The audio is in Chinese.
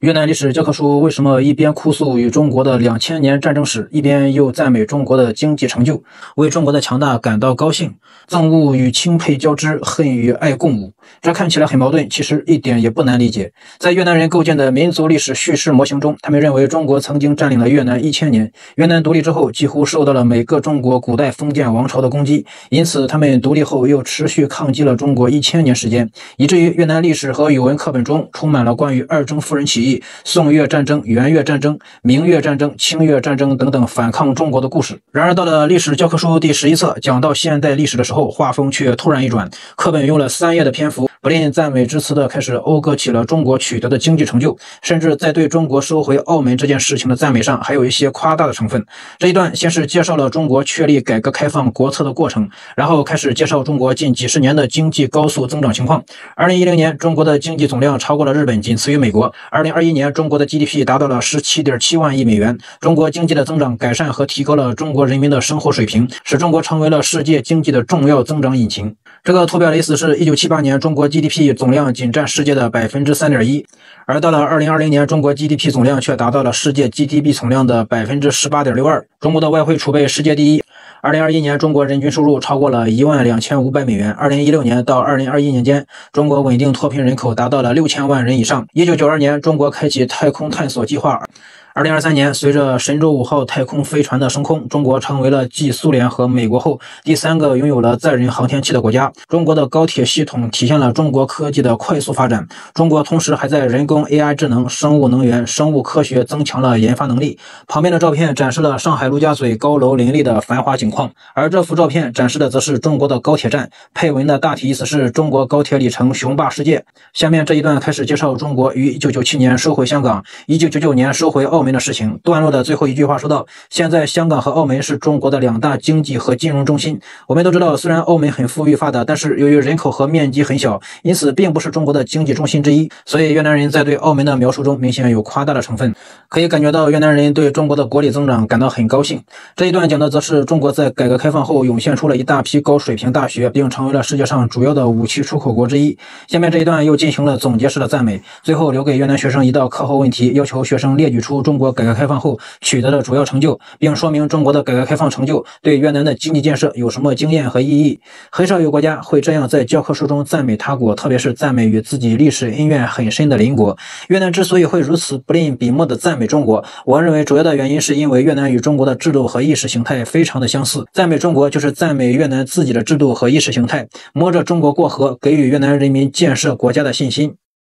越南历史教科书为什么一边哭诉与中国的2000年战争史，一边又赞美中国的经济成就，为中国的强大感到高兴？憎恶与钦佩交织，恨与爱共舞。这看起来很矛盾，其实一点也不难理解。在越南人构建的民族历史叙事模型中，他们认为中国曾经占领了越南1000年，越南独立之后几乎受到了每个中国古代封建王朝的攻击，因此他们独立后又持续抗击了中国1000年时间，以至于越南历史和语文课本中充满了关于二征夫人起义、宋越战争、元越战争、明越战争、清越战争等等反抗中国的故事。然而到了历史教科书第11册讲到现代历史的时候，画风却突然一转，课本用了3页的篇幅，不吝赞美之词的开始讴歌起了中国取得的经济成就，甚至在对中国收回澳门这件事情的赞美上还有一些夸大的成分。这一段先是介绍了中国确立改革开放国策的过程，然后开始介绍中国近几十年的经济高速增长情况。2010年中国的经济总量超过了日本，仅次于美国。2021年中国的 GDP 达到了17.7万亿美元，中国经济的增长改善和提高了中国人民的生活水平，使中国成为了世界经济的重要增长引擎。这个图表的意思是1978年中国 GDP 总量仅占世界的 3.1%， 而到了2020年中国 GDP 总量却达到了世界 GDP 总量的 18.62%， 中国的外汇储备世界第一。2021年中国人均收入超过了12500美元，2016年到2021年间，中国稳定脱贫人口达到了6000万人以上。1992年中国开启太空探索计划，2023年，随着神舟5号太空飞船的升空，中国成为了继苏联和美国后第3个拥有了载人航天器的国家。中国的高铁系统体现了中国科技的快速发展。中国同时还在人工 AI 智能、生物能源、生物科学增强了研发能力。旁边的照片展示了上海陆家嘴高楼林立的繁华景况，而这幅照片展示的则是中国的高铁站，配文的大体意思是中国高铁里程雄霸世界。下面这一段开始介绍中国于1997年收回香港、1999年收回澳门的事情。段落的最后一句话说到，现在香港和澳门是中国的2大经济和金融中心。我们都知道，虽然澳门很富裕发达，但是由于人口和面积很小，因此并不是中国的经济中心之一。所以越南人在对澳门的描述中明显有夸大的成分，可以感觉到越南人对中国的国力增长感到很高兴。这一段讲的则是中国在改革开放后涌现出了一大批高水平大学，并成为了世界上主要的武器出口国之一。下面这一段又进行了总结式的赞美，最后留给越南学生一道课后问题，要求学生列举出中国改革开放后取得的主要成就，并说明中国的改革开放成就对越南的经济建设有什么经验和意义。很少有国家会这样在教科书中赞美他国，特别是赞美与自己历史恩怨很深的邻国。越南之所以会如此不吝笔墨的赞美中国，我认为主要的原因是因为越南与中国的制度和意识形态非常的相似。赞美中国就是赞美越南自己的制度和意识形态，摸着中国过河，给予越南人民建设国家的信心。